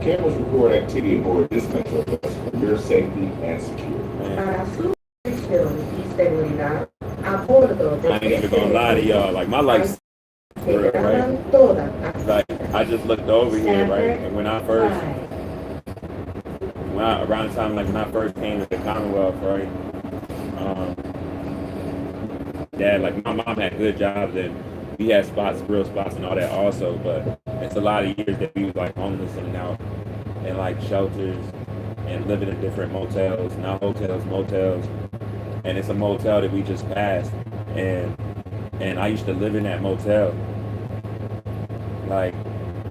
Cameras record activity aboard this metro bus for your safety and security. Para su protección y seguridad, a bordo de I ain't even gonna lie to y'all. Like my life's se real, graban right? todas Like I just looked over here, right? And when I first, around the time like when I first came to the Commonwealth, right? Um, Dad, like my mom had good jobs and we had spots, real spots and all that also, but it's a lot of years that we was like homeless in and out and like shelters and living in different motels, not hotels, motels. And it's a motel that we just passed and I used to live in that motel. Like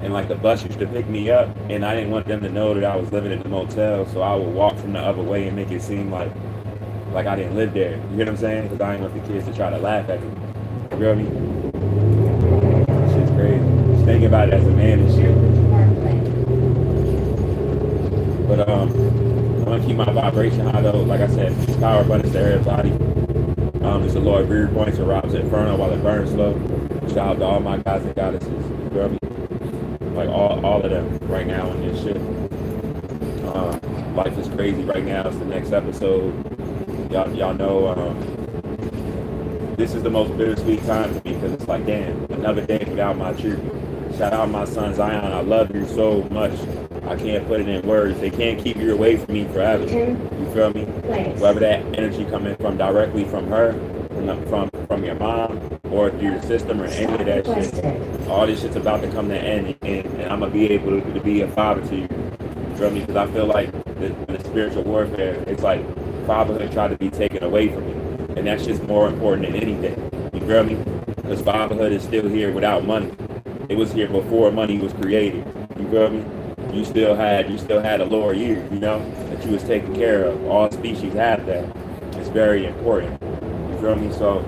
and like the bus used to pick me up and I didn't want them to know that I was living in the motel, so I would walk from the other way and make it seem like I didn't live there. You get what I'm saying? Because I didn't want the kids to try to laugh at me. You feel me? That shit's crazy. Just thinking about it as a man and shit. But I'm gonna keep my vibration high though. Like I said, power abundance to everybody. It's the Lord Rear Points to RoBs Inferno while it burns slow. Shout out to all my guys and goddesses. You feel me? Like all of them right now in this shit. Life is crazy right now. It's the next episode. Y'all know this is the most bittersweet time for me because it's like, damn, another day without my children. Shout out my son Zion. I love you so much. I can't put it in words. They can't keep you away from me forever. You feel me? Whether that energy coming from directly from her, from your mom, or through your system or any of that shit. All this shit's about to come to an end, and I'm gonna be able to be a father to you. You feel me? Because I feel like in the spiritual warfare, it's like fatherhood tried to be taken away from me, and that's just more important than anything. You feel me? Because fatherhood is still here without money. It was here before money was created. You feel me? You still had a lower year, you know, that you was taking care of. All species have that. It's very important. You feel me? So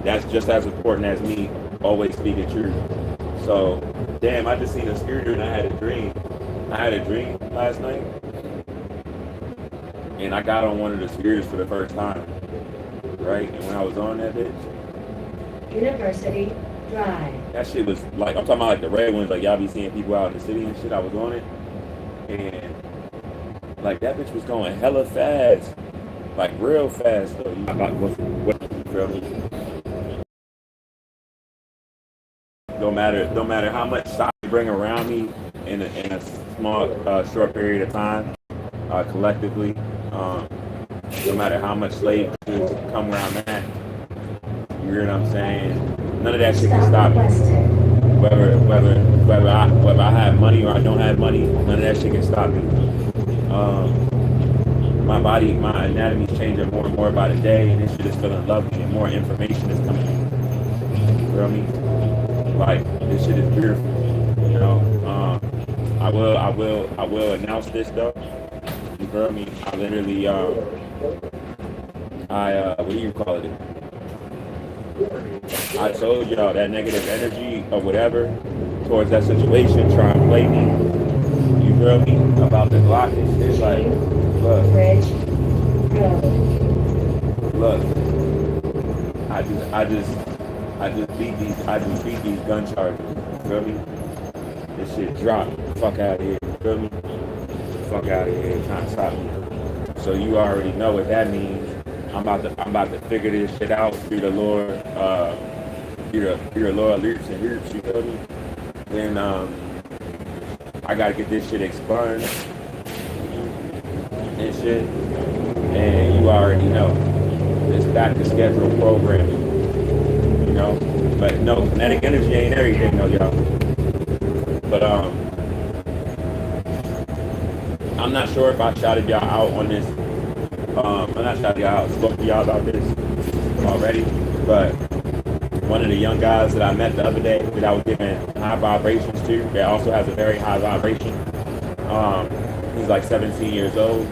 that's just as important as me always speaking truth. So, damn, I just seen a spirit and I had a dream. I had a dream last night, and I got on one of the spirits for the first time, right? And when I was on that bitch, University Drive. that shit was like, I'm talking about like the red ones, like y'all be seeing people out in the city and shit. I was on it, and like that bitch was going hella fast, like real fast though. About what you feel me? No matter how much stock I bring around me in a small short period of time, collectively, no matter how much slave come around that, you hear what I'm saying? None of that shit can stop me. Whether I have money or I don't have money, none of that shit can stop me. My body, my anatomy is changing more and more by the day, and this shit is feeling lovely, and more information is coming in. You feel me? Like this shit is beautiful, you know. I will announce this though. You feel me? I literally, what do you call it? I told y'all that negative energy or whatever towards that situation, try and play me. You feel me? About the blockage. It's like, look, I just beat these gun charges. You feel me? This shit dropped. Fuck out of here. You feel me? Fuck out of here. Trying to stop me. So you already know what that means. I'm about to figure this shit out through the Lord, through the Lord lyrics and lyrics. You feel me? Then I gotta get this shit expunged and shit. And you already know it's back to scheduled programming. You know, but no, kinetic energy ain't everything though, y'all. But I'm not sure if I shouted y'all out on this. I'm not shouting y'all out, spoke to y'all about this already, but one of the young guys that I met the other day that I was giving high vibrations to, that also has a very high vibration. He's like 17 years old.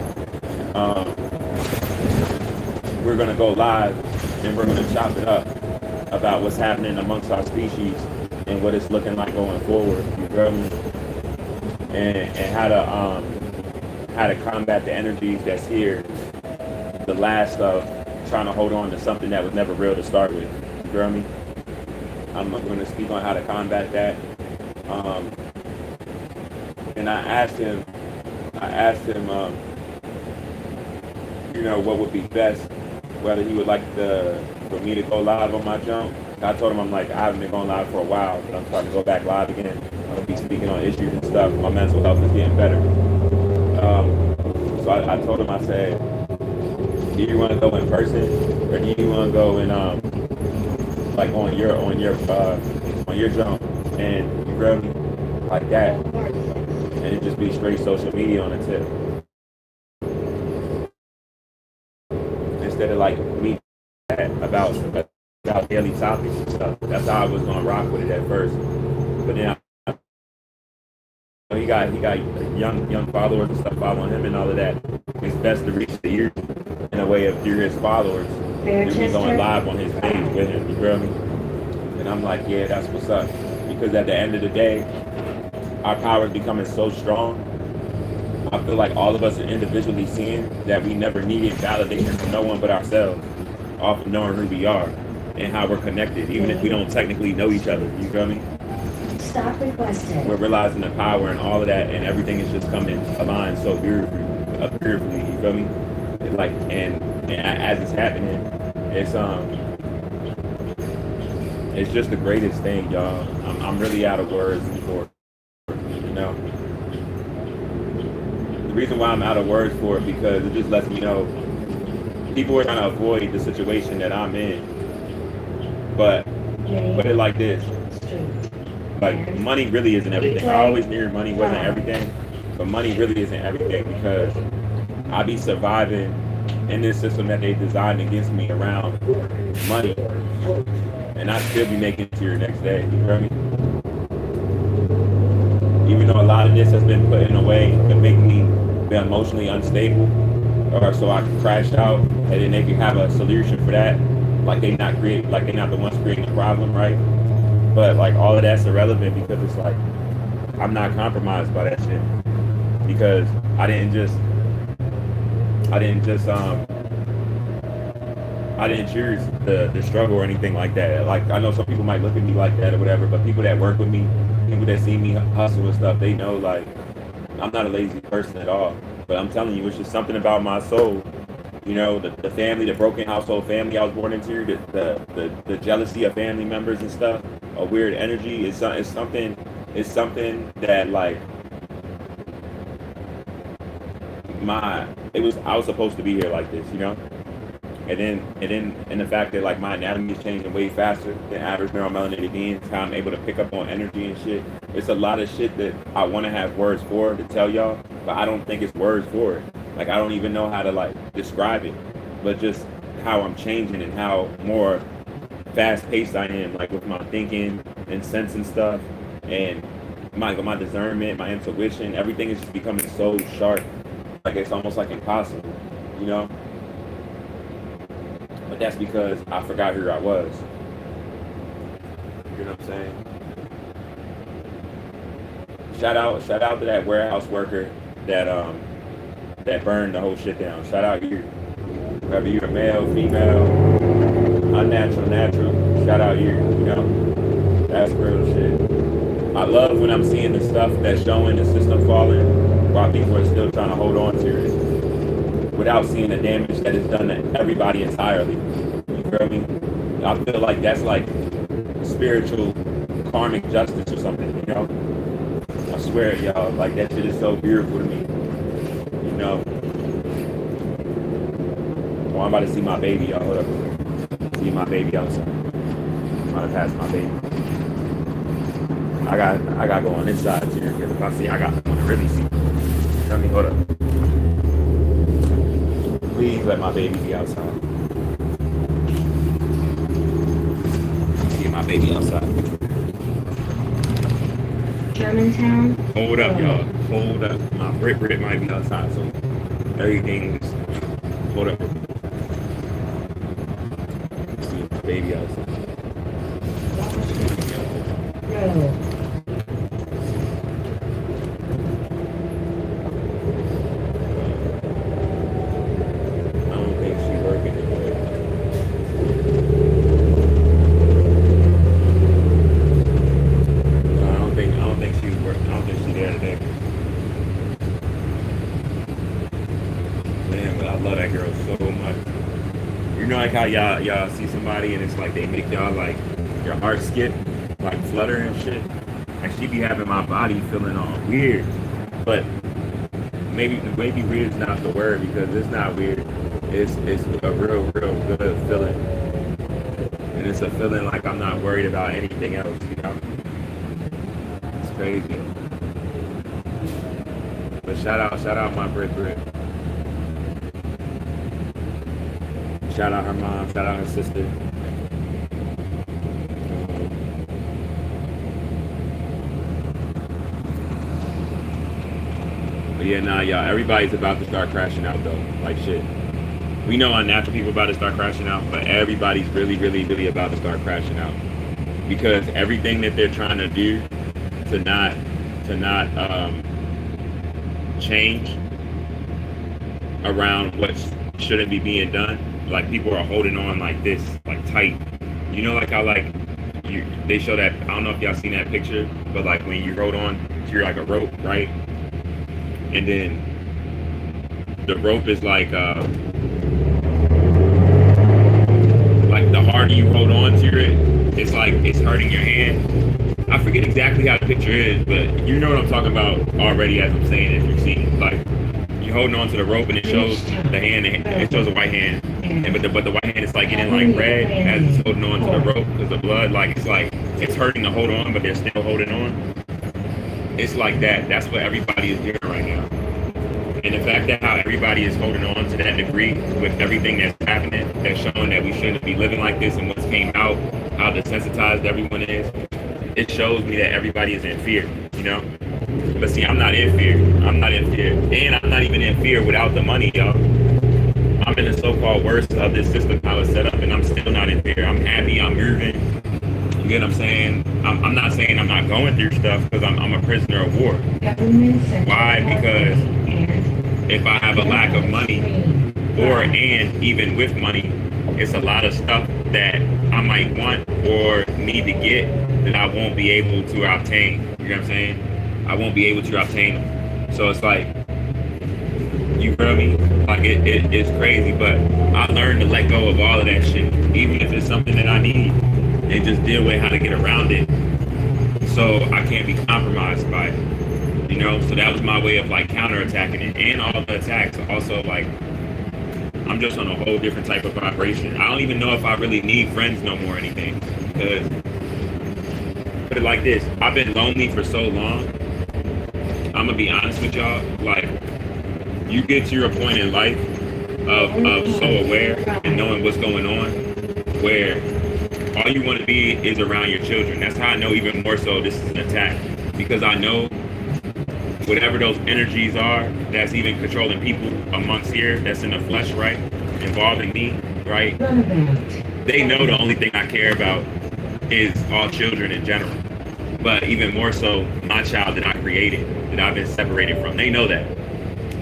We're gonna go live and we're gonna chop it up about what's happening amongst our species and what it's looking like going forward. You feel me? And how to combat the energies that's here, the last of trying to hold on to something that was never real to start with. You feel me? I'm going to speak on how to combat that Um, and I asked him, what would be best, whether he would like for me to go live on my jump. I told him, I'm like, I haven't been going live for a while, but I'm starting to go back live again. I'm gonna be speaking on issues and stuff. My mental health is getting better. So I told him, I said, do you want to go in person, or do you want to go in like on your jump, and you feel me, like that, and it just be straight social media on the tip, instead of like me about daily topics and stuff. That's how I was gonna rock with it at first, but then he got young followers and stuff following him and all of that. It's best to reach the ears in a way of through his followers than me going live on his page with him. You feel me? And I'm like, yeah, that's what's up. Because at the end of the day, our power is becoming so strong. I feel like all of us are individually seeing that we never needed validation from no one but ourselves, off of knowing who we are and how we're connected, even if we don't technically know each other. You feel me? Stop requested. We're realizing the power and all of that, and everything is just coming aligned so beautifully. You feel me? Like, and as it's happening, it's just the greatest thing, y'all. I'm really out of words for it, you know. The reason why I'm out of words for it, because it just lets me know people are trying to avoid the situation that I'm in. But put it like this. Like, money really isn't everything. I always knew money wasn't everything, but money really isn't everything, because I be surviving in this system that they designed against me around money, and I still be making it to your next day. You hear me? Even though a lot of this has been put in a way to make me be emotionally unstable, or so I can crash out, and then they can have a solution for that. Like they not the ones creating the problem, right? But like all of that's irrelevant, because it's like I'm not compromised by that shit, because I didn't choose the struggle or anything like that. Like, I know some people might look at me like that or whatever, but people that work with me, people that see me hustle and stuff, they know, like, I'm not a lazy person at all. But I'm telling you, it's just something about my soul. You know, the family, the broken household family I was born into, the jealousy of family members and stuff, a weird energy. It's something that, like, I was supposed to be here like this, you know? And then the fact that, like, my anatomy is changing way faster than average neuromelanated beings, how I'm able to pick up on energy and shit. It's a lot of shit that I want to have words for, to tell y'all, but I don't think it's words for it. Like, I don't even know how to, like, describe it, but just how I'm changing and how more fast-paced I am, like, with my thinking and sense and stuff, and my discernment, my intuition, everything is just becoming so sharp. Like, it's almost like impossible, you know? But that's because I forgot who I was. You know what I'm saying? Shout out to that warehouse worker that burned the whole shit down. Shout out you. Whether you're male, female, unnatural, natural, shout out you, you know? That's real shit. I love when I'm seeing the stuff that's showing the system falling while people are still trying to hold on to it without seeing the damage that is done to everybody entirely. You feel me? I feel like that's like spiritual karmic justice or something, you know? I swear, y'all, like, that shit is so beautiful to me, you know? Oh, I'm about to see my baby, y'all. Hold up. See my baby outside. I'm about to pass my baby. I got to go on this side here, because if I see, I got to really see. Tell me, hold up. Please let my baby be outside. See my baby outside. Germantown. Hold up, y'all. Hold up. My Brit might be outside, so everything's. Hold up. See my baby outside. No. love that girl so much. You know, like how y'all see somebody and it's like they make y'all like your heart skip, like flutter and shit. Like she be having my body feeling all weird, but maybe weird is not the word because it's not weird. It's a real good feeling, and it's a feeling like I'm not worried about anything else. You know, it's crazy. But shout out my Brit. Shout out her mom. Shout out her sister. But yeah, nah, y'all. Everybody's about to start crashing out though. Like shit. We know unnatural people about to start crashing out, but everybody's really about to start crashing out because everything that they're trying to do to not change around what shouldn't be being done. Like people are holding on like this, like tight. You know, like how like they show that. I don't know if y'all seen that picture, but like when you hold on to like a rope, right? And then the rope is like the harder you hold on to it, it's like it's hurting your hand. I forget exactly how the picture is, but you know what I'm talking about already as I'm saying it. If you've seen like you're holding on to the rope and it shows the hand, it shows a white hand, but the white hand is like getting like red as it's holding on to the rope because the blood like it's hurting to hold on, but they're still holding on. It's like that. That's what everybody is doing right now. And the fact that how everybody is holding on to that degree with everything that's happening, that's showing that we shouldn't be living like this and what's came out, how desensitized everyone is, it shows me that everybody is in fear, you know? But see, I'm not in fear. I'm not in fear. And I'm not even in fear without the money, y'all. I'm in the so-called worst of this system, how it's set up, and I'm still not in fear. I'm happy, I'm moving. You get what I'm saying? I'm not saying I'm not going through stuff because I'm a prisoner of war. Why? Because if I have a lack of money, and even with money, it's a lot of stuff that I might want or need to get that I won't be able to obtain. You know what I'm saying? I won't be able to obtain them. So it's like, you feel me? Like it's crazy, but I learned to let go of all of that shit, even if it's something that I need, and just deal with how to get around it so I can't be compromised by it. You know, so that was my way of like counterattacking it, and all the attacks also like I'm just on a whole different type of vibration. I don't even know if I really need friends no more or anything. Because put it like this, I've been lonely for so long. I'm gonna be honest with y'all. Like you get to your point in life of so aware and knowing what's going on, where all you want to be is around your children. That's how I know even more so this is an attack, because I know whatever those energies are that's even controlling people amongst here, that's in the flesh, right, involving me, right, they know the only thing I care about is all children in general, but even more so my child that I created, that I've been separated from. They know that.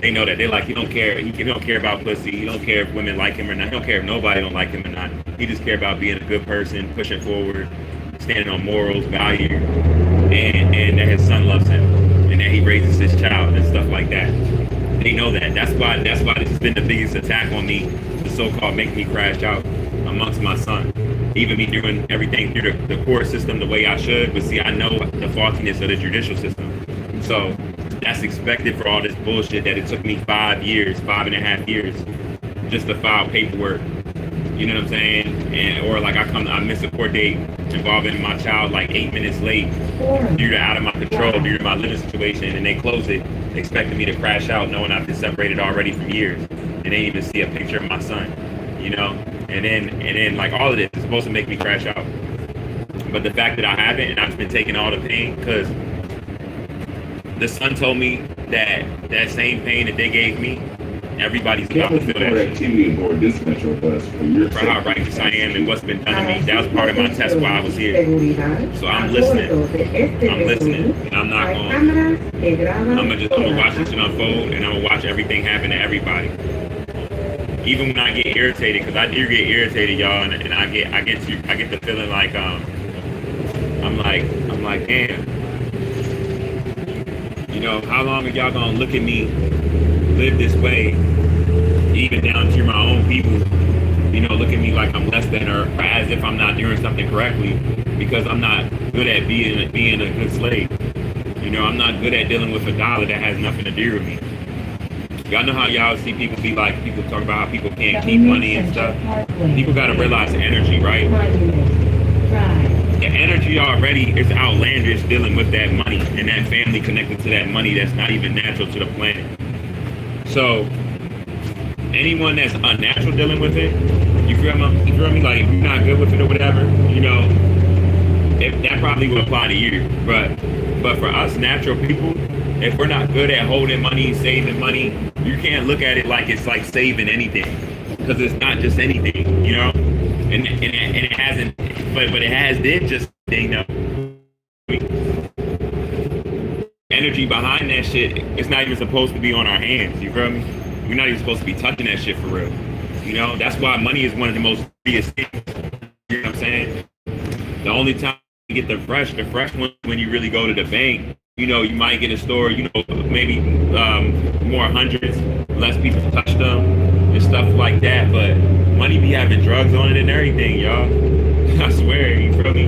They're like, he don't care about pussy, he don't care if women like him or not, he don't care if nobody don't like him or not, he just care about being a good person, pushing forward, standing on morals, value, and that his son loves him, and that he raises his child and stuff like that. They know that. That's why this has been the biggest attack on me, the so-called make me crash out amongst my son. Even me doing everything through the court system the way I should, but see, I know the faultiness of the judicial system. So that's expected for all this bullshit that it took me 5.5 years, just to file paperwork. You know what I'm saying? Or like I miss a court date involving my child like 8 minutes late due to out of my control, due to my living situation, and they close it, expecting me to crash out knowing I've been separated already for years. And they didn't even see a picture of my son, you know? And then like all of this is supposed to make me crash out. But the fact that I haven't, and I've been taking all the pain, because the son told me that same pain that they gave me, everybody's about to feel that activity or dismental bus for how righteous I am and what's been done to me. That was part of my test while I was here. So I'm listening, and I'm not going. I'm gonna watch this shit unfold, and I'm gonna watch everything happen to everybody. Even when I get irritated, because I do get irritated, y'all, and I get the feeling like I'm like, damn. You know, how long are y'all gonna look at me live this way, even down to my own people, look at me like I'm less than or as if I'm not doing something correctly because I'm not good at being a good slave. I'm not good at dealing with a dollar that has nothing to do with me. Y'all know how y'all see people be like, people talk about how people can't keep money and stuff. People got to realize energy, right? The energy already is outlandish dealing with that money and that family connected to that money that's not even natural to the planet. So anyone that's unnatural dealing with it, you feel me? Like if you're not good with it or whatever, that probably would apply to you. But for us natural people, if we're not good at holding money, saving money, you can't look at it like it's like saving anything, because it's not just anything, and it hasn't, but it has did just energy behind that shit. It's not even supposed to be on our hands. You feel me? We're not even supposed to be touching that shit for real. That's why money is one of the most biggest things. You know what I'm saying? The only time you get the fresh one when you really go to the bank. You might get a store, maybe more hundreds, less people touch them and stuff like that. But money be having drugs on it and everything, y'all. I swear, you feel me?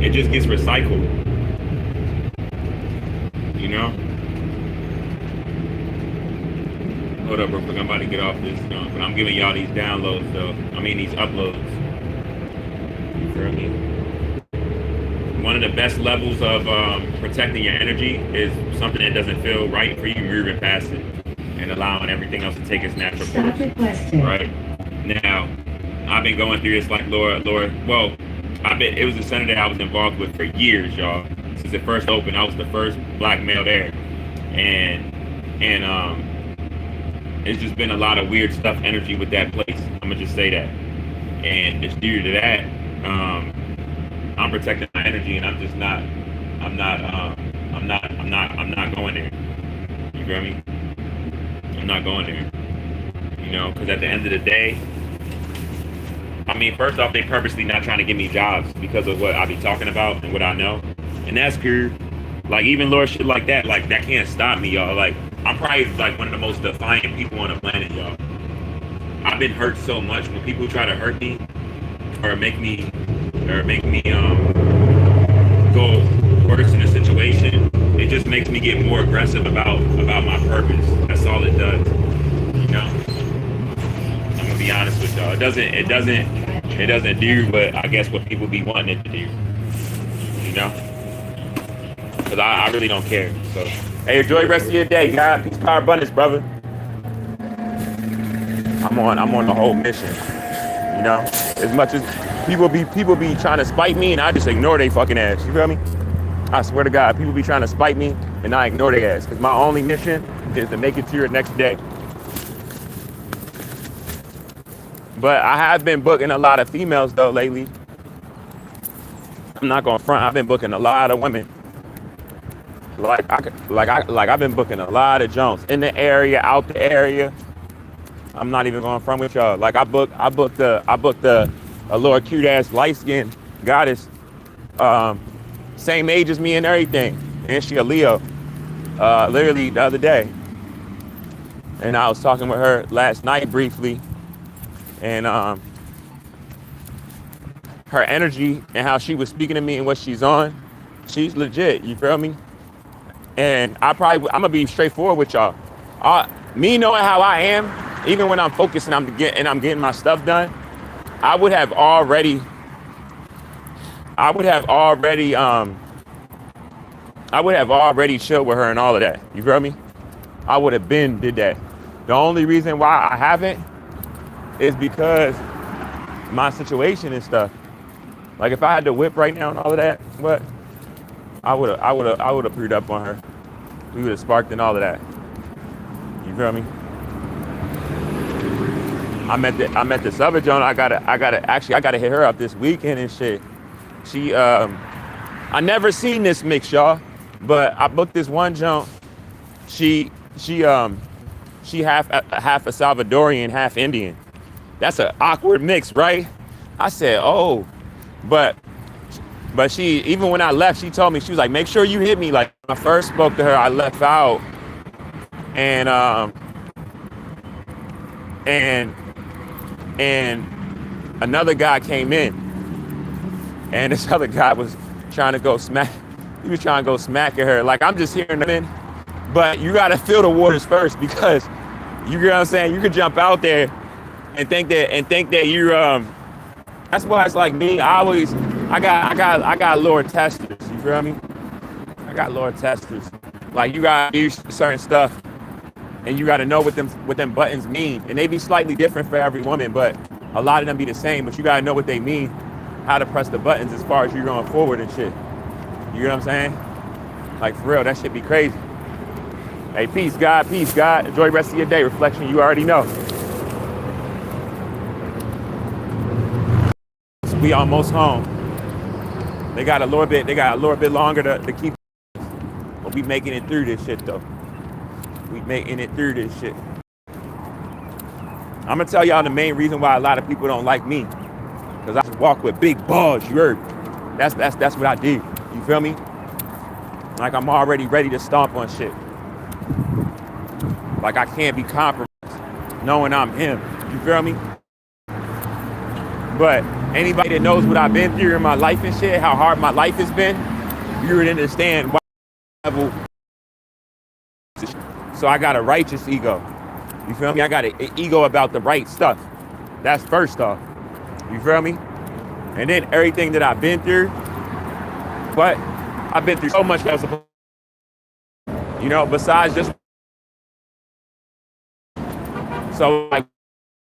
It just gets recycled. Hold up real quick, I'm about to get off this, but I'm giving y'all these downloads though. These uploads. You feel me? One of the best levels of protecting your energy is something that doesn't feel right for you, moving past it and allowing everything else to take its natural course. Right now, I've been going through this like Lord. Well, it was a center that I was involved with for years, y'all. Since it first opened, I was the first black male there, and it's just been a lot of weird stuff, energy with that place. I'm gonna just say that, and it's due to that. I'm protecting my energy, and I'm not going there. You feel me? I'm not going there. Because at the end of the day, first off, they purposely not trying to give me jobs because of what I be talking about and what I know, and that's cool. Like even Lord shit like that can't stop me, y'all. Like I'm probably like one of the most defiant people on the planet, y'all. I've been hurt so much when people try to hurt me or make me go worse in a situation. It just makes me get more aggressive about my purpose. That's all it does. I'm gonna be honest with y'all. It doesn't do what I guess what people be wanting it to do. Because I really don't care. So hey, enjoy the rest of your day, God. Peace, power, abundance, brother. I'm on the whole mission. As much as people be trying to spite me, and I just ignore they fucking ass. You feel me? I swear to God, people be trying to spite me, and I ignore their ass. Because my only mission is to make it to your next day. But I have been booking a lot of females though lately. I'm not gonna front. I've been booking a lot of women. I've been booking a lot of Jones in the area, out the area. I'm not even going front with y'all. Like I booked a little cute ass light skinned goddess, same age as me and everything, and she a Leo. Literally the other day, and I was talking with her last night briefly, and her energy and how she was speaking to me and what she's on, she's legit. You feel me? And I'm gonna be straightforward with y'all. Me knowing how I am, even when I'm focused and I'm getting my stuff done, I would have already chilled with her and all of that. You feel me? I would have did that. The only reason why I haven't is because my situation and stuff. Like if I had to whip right now and all of that, what? I would have proved up on her. We would have sparked and all of that. You feel me? I met this other Joan. I gotta hit her up this weekend and shit. She I never seen this mix, y'all, but I booked this one Joan. She half a Salvadorian, half Indian. That's an awkward mix, right? I said, oh, but she, even when I left, she told me, she was like, make sure you hit me. Like when I first spoke to her, I left out, and and another guy came in, and this other guy was trying to go smack. He was trying to go smack at her. Like, I'm just hearing them in, but you gotta feel the waters first, because you know what I'm saying. You could jump out there and think that you're That's why it's like me. I got lower testers. You feel me? I got lower testers. Like, you gotta use certain stuff, and you gotta know what them buttons mean, and they be slightly different for every woman, but a lot of them be the same. But you gotta know what they mean, how to press the buttons as far as you're going forward and shit. You know what I'm saying? Like, for real, that shit be crazy. Hey, peace, God. Peace, God. Enjoy the rest of your day. Reflection, you already know. We almost home. They got a little bit longer to keep, but we making it through this shit though. We making it through this shit. I'm gonna tell y'all the main reason why a lot of people don't like me, because I just walk with big balls. You heard? That's what I do. You feel me? Like, I'm already ready to stomp on shit. Like, I can't be compromised knowing I'm him. You feel me? But anybody that knows what I've been through in my life and shit, how hard my life has been, you would understand why level. So I got a righteous ego. You feel me? I got an ego about the right stuff. That's first off. You feel me? And then everything that I've been through, but I've been through so much else, you know, besides just. So, like,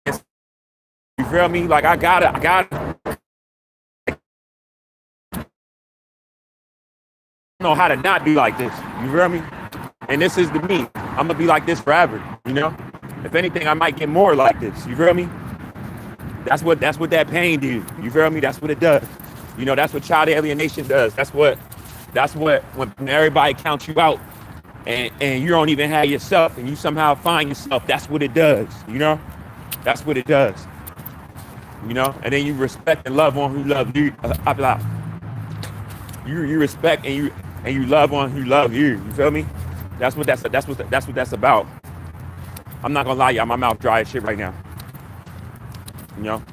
you feel me? Like, I gotta know how to not be like this. You feel me? And this is the me. I'm gonna be like this forever, you know? If anything, I might get more like this. You feel me? That's what that pain do. You feel me? That's what it does. You know, that's what child alienation does. That's what when everybody counts you out and you don't even have yourself and you somehow find yourself, that's what it does, you know? That's what it does. You know? And then you respect and love on who love you. You respect and you love on who love you. You feel me? That's what that's about. I'm not gonna lie, y'all, my mouth dry as shit right now. You know?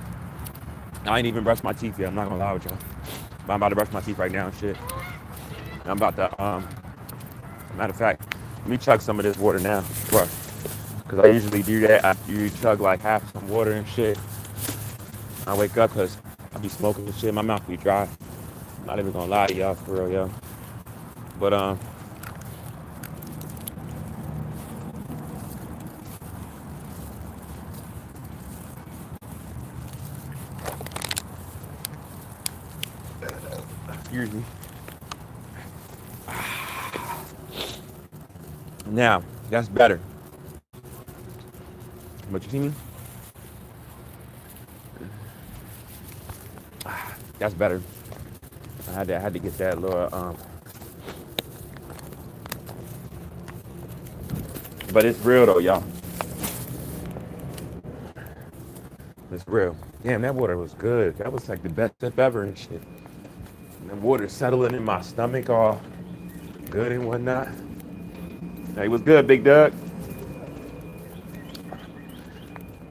I ain't even brushed my teeth yet. I'm not gonna lie with y'all. But I'm about to brush my teeth right now and shit. And I'm about to matter of fact, let me chug some of this water now. Because I usually do that. I usually chug like half some water and shit. I wake up because I be smoking and shit. My mouth be dry. I'm not even gonna lie to y'all for real, yo. But excuse me. Now, that's better. But you see me? That's better. I had to get that little but it's real though, y'all. It's real. Damn, that water was good. That was like the best sip ever and shit. And the water settling in my stomach all good and whatnot. Hey, what's good, Big Doug?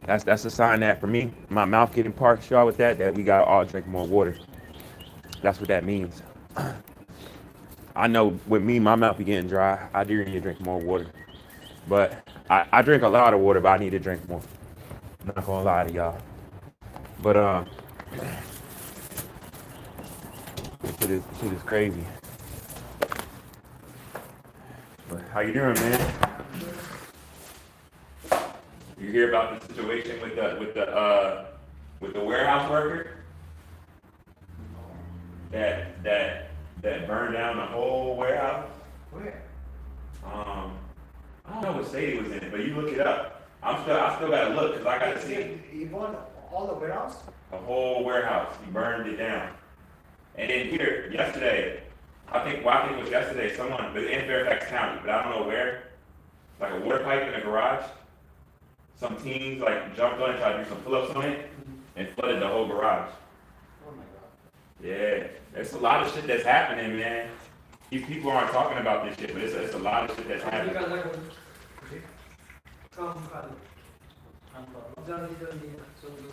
That's a sign that for me, my mouth getting parched, y'all, with that we gotta all drink more water. That's what that means. I know with me, my mouth be getting dry. I do need to drink more water. But I drink a lot of water, but I need to drink more. I'm not gonna lie to y'all. But shit is crazy. But how you doing, man? You hear about the situation with the warehouse worker that burned down the whole warehouse? Where? I don't know what state it was in, but you look it up. I still gotta look because I gotta see it. He burned all the warehouse? The whole warehouse. He burned it down. And then here, yesterday, I think it was yesterday, someone, but in Fairfax County, but I don't know where, like a water pipe in a garage. Some teens like jumped on it, tried to do some pull-ups on it, and flooded the whole garage. Oh my God. Yeah, there's a lot of shit that's happening, man. These people aren't talking about this shit, but it's a lot of shit that's happening. 저기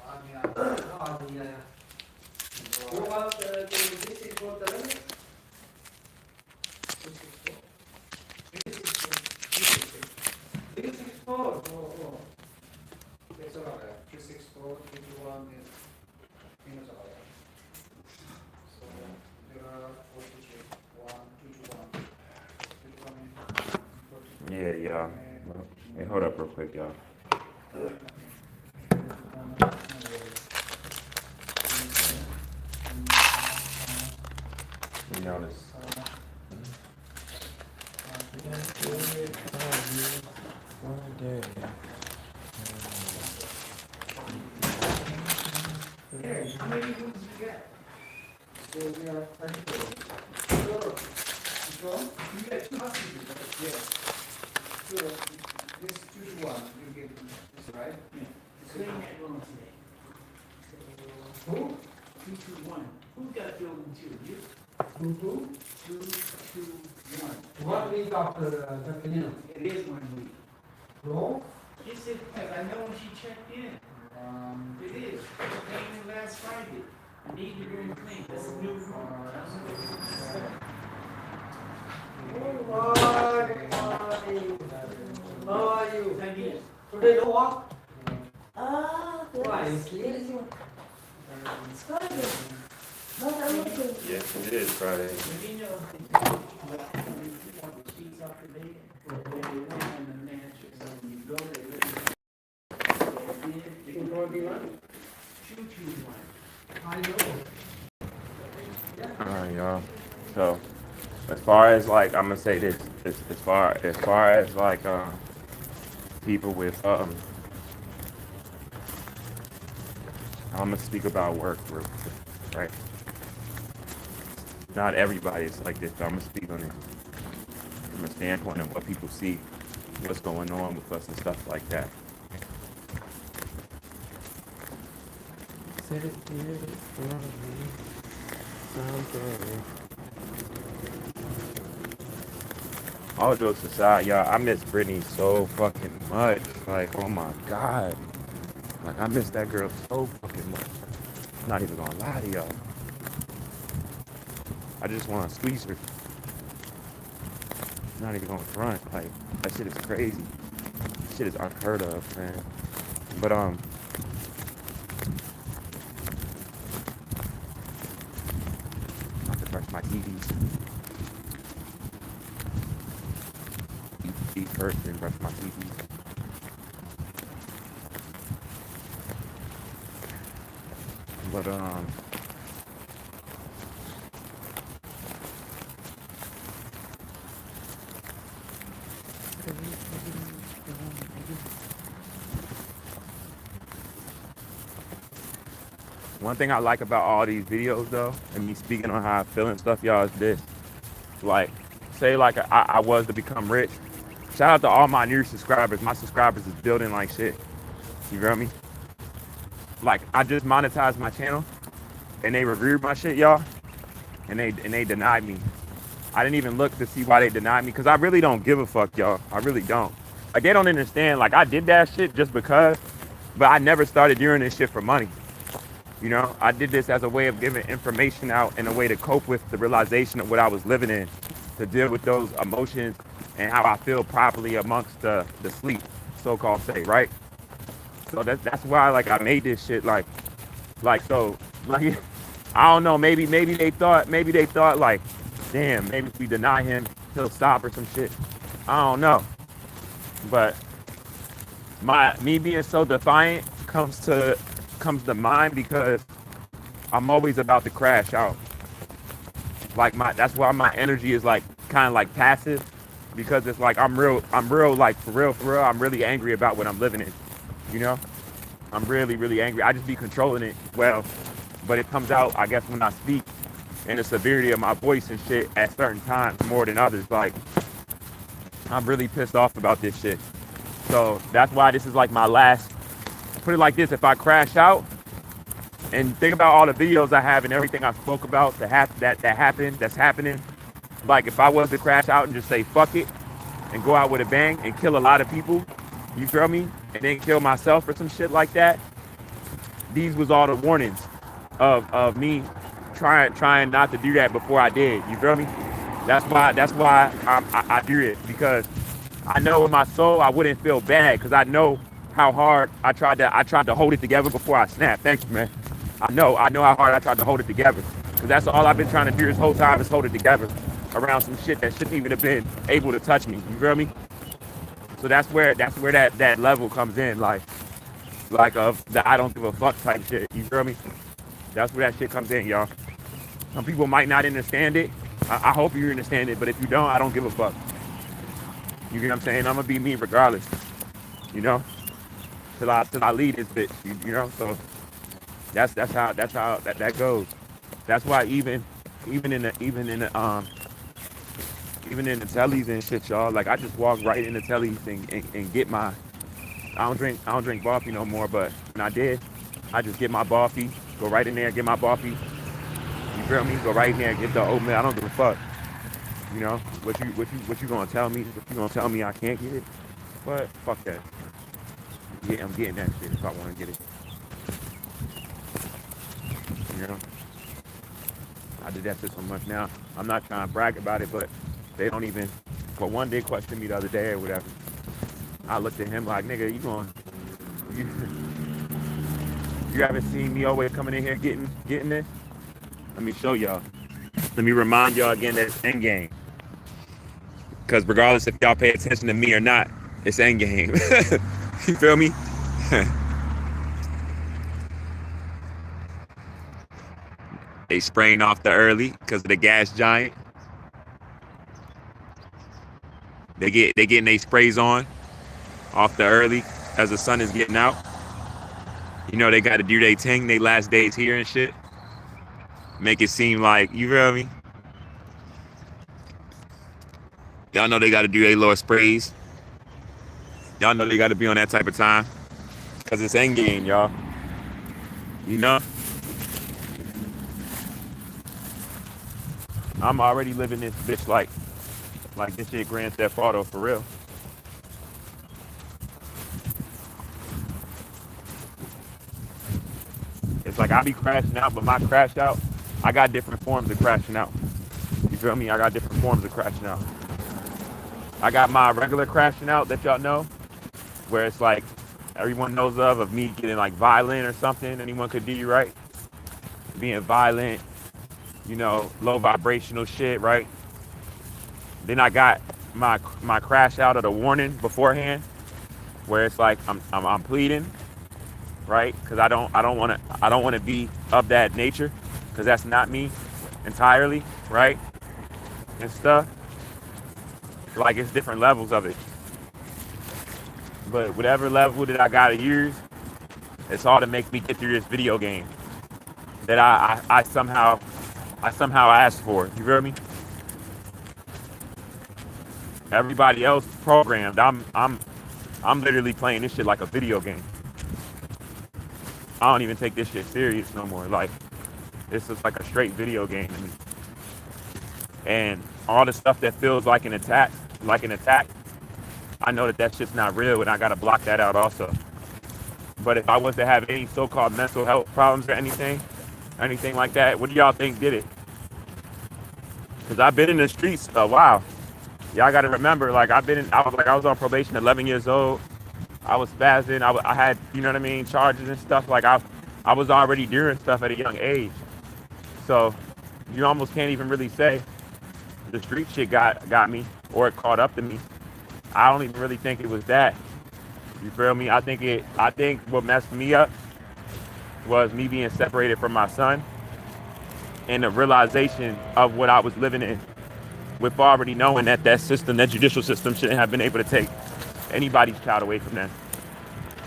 아니야. 요가 this is what the this is four. That's all right. 264, 21 is minus all right. So there are 43, 1, 2, 1, 2, 1. Yeah, y'all. Hey, hold up real quick, y'all. You notice. Hey, how many rooms you get? So we are 24. So you get two hostages, right? Yes. So this 2 to 1, you get this, right? Yeah. Clean that room today. Who? 221. Who got building two? You? 2, 221. 2. 1 week after the cleanup. It is 1 week. No? Yes, it is. I know when she checked in. It is. She came in last Friday. I need the room clean. That's a new room. How are you? Thank you. Today no walk? Ah, Why? goodness. It's Friday. Not I'm looking. Yes, it is Friday. Let me know if you want the sheets off the bed. And the mattress. So when you go there, You can call me one? 221. I know. Alright, y'all. So, as far as like, I'm gonna say this, as far as like, people with, I'm gonna speak about work real quick, right? Not everybody is like this, but I'm gonna speak on it from a standpoint of what people see, what's going on with us and stuff like that. All jokes aside, y'all, I miss Brittany so fucking much. Like, oh my God. Like, I miss that girl so fucking much. I'm not even gonna lie to y'all. I just wanna squeeze her. Not even gonna front. Like, that shit is crazy. Shit is unheard of, man. But, I have to brush my TVs. Eat first, then brush my teeth. But one thing I like about all these videos though, and me speaking on how I feel and stuff, y'all, is this. Like, say like I was to become rich. Shout out to all my new subscribers. My subscribers is building like shit. You feel me? Like, I just monetized my channel and they reviewed my shit, y'all. And they denied me. I didn't even look to see why they denied me, because I really don't give a fuck, y'all. I really don't. Like, they don't understand. Like, I did that shit just because, but I never started doing this shit for money. You know, I did this as a way of giving information out and a way to cope with the realization of what I was living in, to deal with those emotions and how I feel properly amongst the sleep, so-called say, right? So that's why, like, I made this shit, like, so, like, I don't know, maybe they thought, like, damn, maybe if we deny him, he'll stop or some shit. I don't know. But me being so defiant comes to mind because I'm always about to crash out. Like, that's why my energy is like kind of like passive, because it's like I'm real like for real I'm really angry about what I'm living in, you know? I'm really angry. I just be controlling it well, but it comes out, I guess, when I speak, and the severity of my voice and shit at certain times more than others. Like, I'm really pissed off about this shit. So that's why this is like my last. Put it like this: if I crash out, and think about all the videos I have and everything I spoke about that's happening. Like, if I was to crash out and just say fuck it and go out with a bang and kill a lot of people, you feel me, and then kill myself or some shit like that, these was all the warnings of me trying not to do that before I did. You feel me? That's why I do it, because I know in my soul I wouldn't feel bad, because I know how hard I tried to hold it together before I snapped. Thank you, man. I know how hard I tried to hold it together, because that's all I've been trying to do this whole time, is hold it together around some shit that shouldn't even have been able to touch me. You feel me? So that's where that level comes in, like of the I don't give a fuck type shit. You feel me? That's where that shit comes in, y'all. Some people might not understand it. I hope you understand it, but if you don't, I don't give a fuck. You get what I'm saying? I'm gonna be me regardless. You know, till I lead this bitch. You know, so that's how that goes. That's why even in the tellies and shit, y'all. Like I just walk right in the tellies and get my. I don't drink coffee no more, but when I did, I just get my coffee, go right in there, get my coffee. You feel me? Go right in there and get the oatmeal. I don't give a fuck. You know what you gonna tell me? What you gonna tell me I can't get it? But fuck that. Yeah, I'm getting that shit if I want to get it. You know, I did that shit so much now. I'm not trying to brag about it, but they don't even. But one day questioned me the other day or whatever. I looked at him like, nigga, you haven't seen me always coming in here getting this? Let me show y'all. Let me remind y'all again that it's endgame. Because regardless if y'all pay attention to me or not, it's endgame. You feel me? They spraying off the early because of the gas giant. They getting their sprays on off the early as the sun is getting out. You know they got to do their thing, they last days here and shit. Make it seem like, you feel me? Y'all know they got to do their little sprays. Y'all know they got to be on that type of time. Because it's endgame, y'all. You know? I'm already living this bitch like this shit Grand Theft Auto for real. It's like I be crashing out, but my crash out, I got different forms of crashing out. You feel me? I got different forms of crashing out. I got my regular crashing out that y'all know, where it's like everyone knows of me getting like violent or something. Anyone could do you right. Being violent, you know, low vibrational shit, right? Then I got my crash out of the warning beforehand, where it's like I'm pleading, right? Because I don't want to be of that nature, because that's not me entirely, right? And stuff. Like it's different levels of it. But whatever level that I gotta use, it's all to make me get through this video game that I somehow asked for. You feel me? Everybody else programmed. I'm literally playing this shit like a video game. I don't even take this shit serious no more. Like this is like a straight video game to me. And all the stuff that feels like an attack, I know that shit's not real, and I gotta block that out also. But if I was to have any so-called mental health problems or anything like that, what do y'all think did it? Because I've been in the streets a while. Y'all gotta remember, like I was on probation at 11 years old. I was spazzing. I had, you know what I mean, charges and stuff. Like I was already doing stuff at a young age. So you almost can't even really say the street shit got me or it caught up to me. I don't even really think it was that. You feel me? I think what messed me up was me being separated from my son and the realization of what I was living in, with already knowing that judicial system shouldn't have been able to take anybody's child away from them.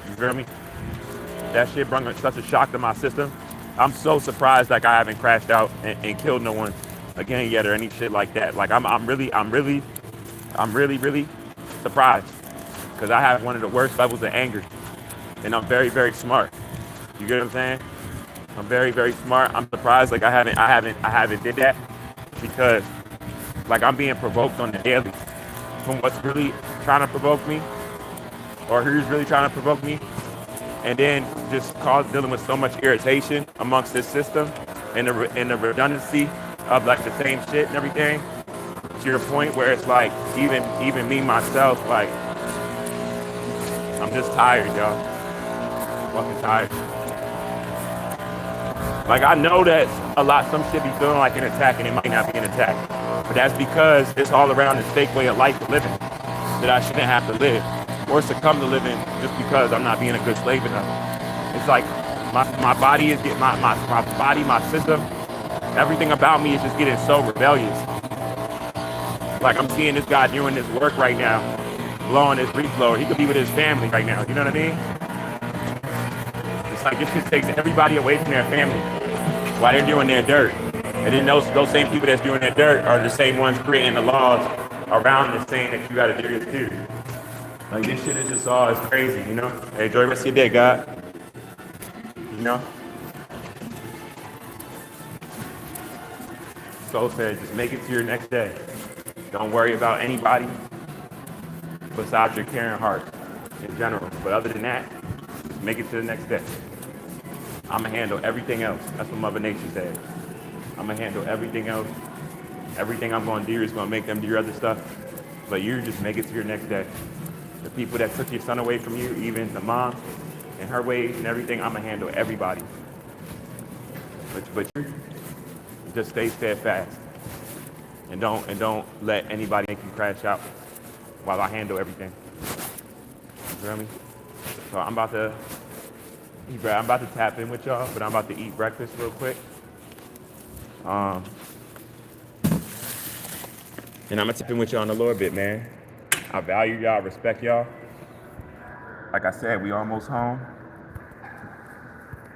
You feel me? That shit brought such a shock to my system. I'm so surprised like I haven't crashed out and killed no one again yet or any shit like that. Like I'm really surprised, because I have one of the worst levels of anger, and I'm very, very smart. You get what I'm saying? I'm very, very smart. I'm surprised like I haven't did that, because like I'm being provoked on the daily from what's really trying to provoke me, or who's really trying to provoke me, and then just dealing with so much irritation amongst this system and the redundancy of like the same shit and everything, to your point where it's like even me myself, like I'm just tired, y'all. Fucking tired. Like I know that some shit be feeling like an attack and it might not be an attack, but that's because it's all around this fake way of life of living that I shouldn't have to live or succumb to living just because I'm not being a good slave enough. It's like my body is getting my body, my system, everything about me is just getting so rebellious. Like I'm seeing this guy doing this work right now, blowing his leaf blower. He could be with his family right now. You know what I mean? It's like this just takes everybody away from their family while they're doing their dirt. And then those same people that's doing their dirt are the same ones creating the laws around this saying that you got to do this too. Like this shit is just all, it's crazy, you know? Hey, enjoy the rest of your day, God. You know? Soul said, just make it to your next day. Don't worry about anybody besides your caring heart in general. But other than that, just make it to the next day. I'm going to handle everything else. That's what Mother Nature said. I'm going to handle everything else. Everything I'm going to do is going to make them do other stuff. But you just make it to your next day. The people that took your son away from you, even the mom and her ways and everything, I'm going to handle everybody. But you just stay steadfast. And don't let anybody make you crash out while I handle everything. You feel me? So I'm about to tap in with y'all, but I'm about to eat breakfast real quick. And I'm gonna tap in with y'all in a little bit, man. I value y'all, I respect y'all. Like I said, we almost home.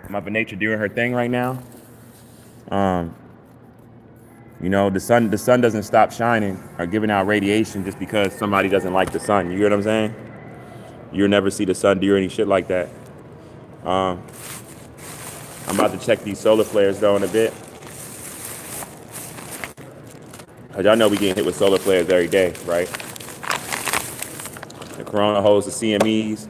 Mother Nature doing her thing right now. You know, the sun doesn't stop shining or giving out radiation just because somebody doesn't like the sun. You get what I'm saying? You'll never see the sun do any shit like that. I'm about to check these solar flares though in a bit. Cause y'all know we getting hit with solar flares every day, right? The corona holds the CMEs.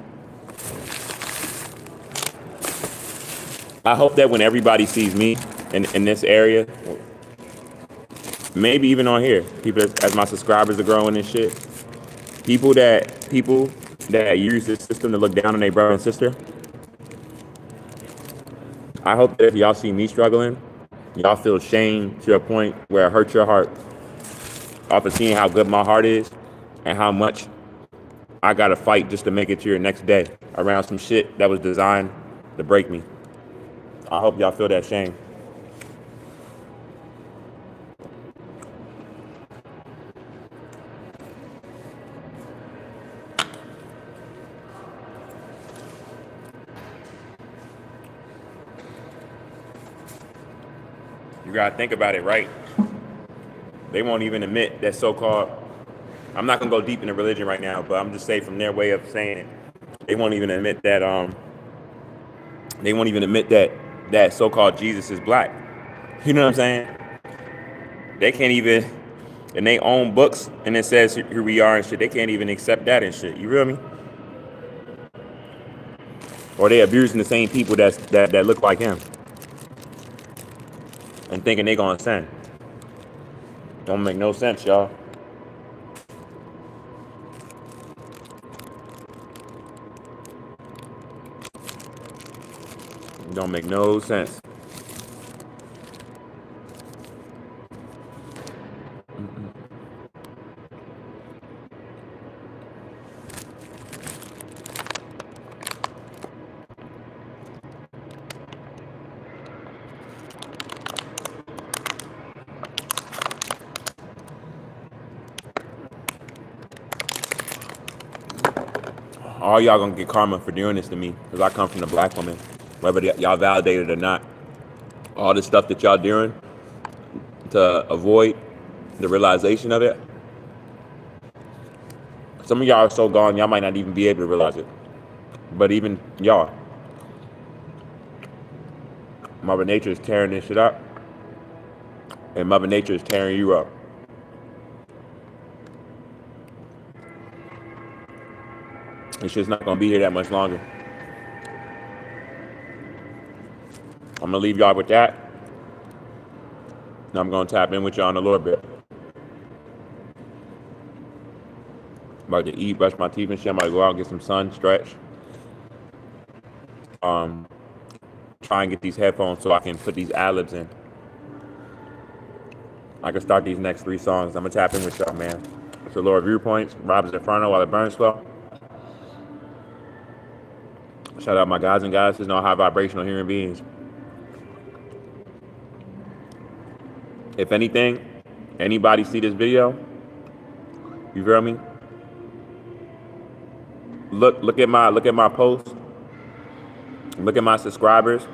I hope that when everybody sees me in this area, maybe even on here, people as my subscribers are growing and shit, people that use this system to look down on their brother and sister, I hope that if y'all see me struggling, y'all feel shame to a point where it hurts your heart off of seeing how good my heart is and how much I gotta fight just to make it to your next day around some shit that was designed to break me. I hope y'all feel that shame. You gotta think about it, right? They won't even admit that so-called, I'm not gonna go deep into religion right now, but I'm just saying from their way of saying it, they won't even admit that that so-called Jesus is black. You know what I'm saying? They can't even, in their own books, and it says who we are and shit, they can't even accept that and shit. You feel me? Or they abusing the same people that look like him and thinking they gonna sin. Don't make no sense, y'all. Don't make no sense. All y'all gonna get karma for doing this to me because I come from a black woman, whether y'all validate it or not. All this stuff that y'all doing to avoid the realization of it. Some of y'all are so gone, y'all might not even be able to realize it. But even y'all, Mother Nature is tearing this shit up, and Mother Nature is tearing you up. It's just not gonna be here that much longer. I'm gonna leave y'all with that. And I'm gonna tap in with y'all in a little bit. About to eat, brush my teeth and shit. I'm about to go out and get some sun, stretch. Try and get these headphones so I can put these ad-libs in. I can start these next 3 songs. I'm gonna tap in with y'all, man. So Lord Viewpoints, RoBs Inferno while it burns slow. Shout out my guys and goddesses, no high vibrational human beings. If anything, anybody see this video, you feel me? Look at my posts, look at my subscribers,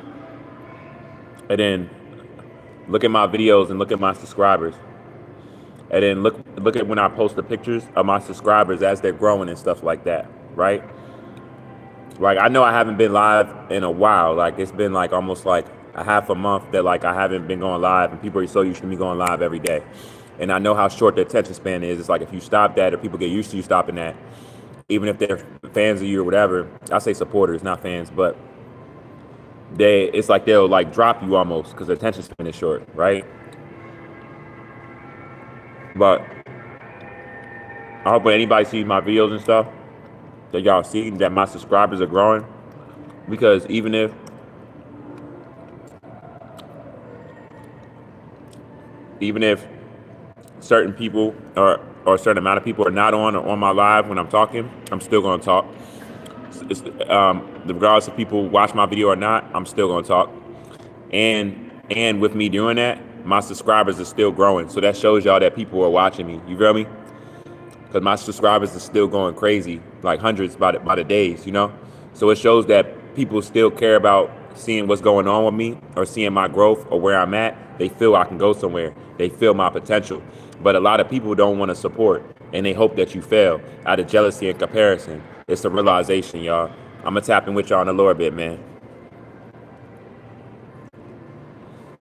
and then look at my videos and look at my subscribers. And then look at when I post the pictures of my subscribers as they're growing and stuff like that, right? Like, I know I haven't been live in a while. Like, it's been like almost like a half a month that like I haven't been going live, and people are so used to me going live every day. And I know how short the attention span is. It's like if you stop that, or people get used to you stopping that, even if they're fans of you or whatever. I say supporters, not fans, but it's like they'll like drop you almost because the attention span is short, right? But I hope when anybody sees my videos and stuff, that y'all see that my subscribers are growing. Because even if certain people or a certain amount of people are not on my live when I'm talking, I'm still going to talk. Regardless if people watch my video or not, I'm still going to talk. And with me doing that, my subscribers are still growing. So that shows y'all that people are watching me. You feel me? Because my subscribers are still going crazy, like hundreds by the days, you know? So it shows that people still care about seeing what's going on with me or seeing my growth or where I'm at. They feel I can go somewhere. They feel my potential. But a lot of people don't want to support, and they hope that you fail out of jealousy and comparison. It's a realization, y'all. I'm going to tap in with y'all in a little bit, man.